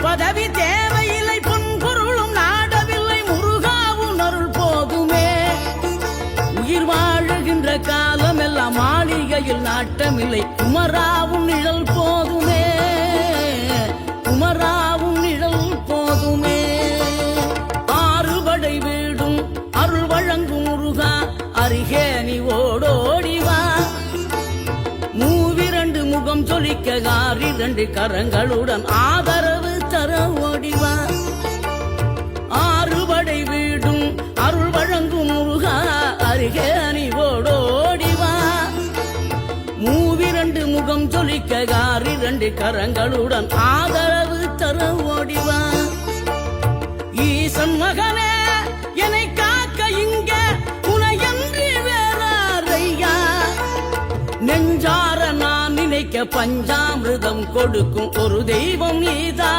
பதவி தேவையில்லை, பொன்பொருளும் நாடவில்லை, முருகாவும் அருள் போதுமே. உயிர் வாழுகின்ற காலம் எல்லாம் மாளிகையில் நாட்டமில்லை, குமராவும் நிழல் போதுமே, குமராவும் நிழல் போதுமே. ஆறுபடை வீடும் அருள் வழங்கும் முருகா, அருகே நீ ஓடோடிவா. மூவிரண்டு முகம் சொலிக்க ஆறிரண்டு கரங்களுடன் ஆதரவு தர ஓடிவா. ஆறுபடை வீடும் அருள் வழங்கும் முருகா, அருகே நீ ஓடோடிவா. மூவிரண்டு முகம் சொலிக்க ஆறிரண்டு கரங்களுடன் ஆதரவு தர ஓடிவா. ஈசன் மகனே என்னை காக்க இங்க உனையன்றி வேறாரையா. நெஞ்சார நான் நினைக்க பஞ்சாமிர்தம் கொடுக்கும் ஒரு தெய்வம் நீதான்.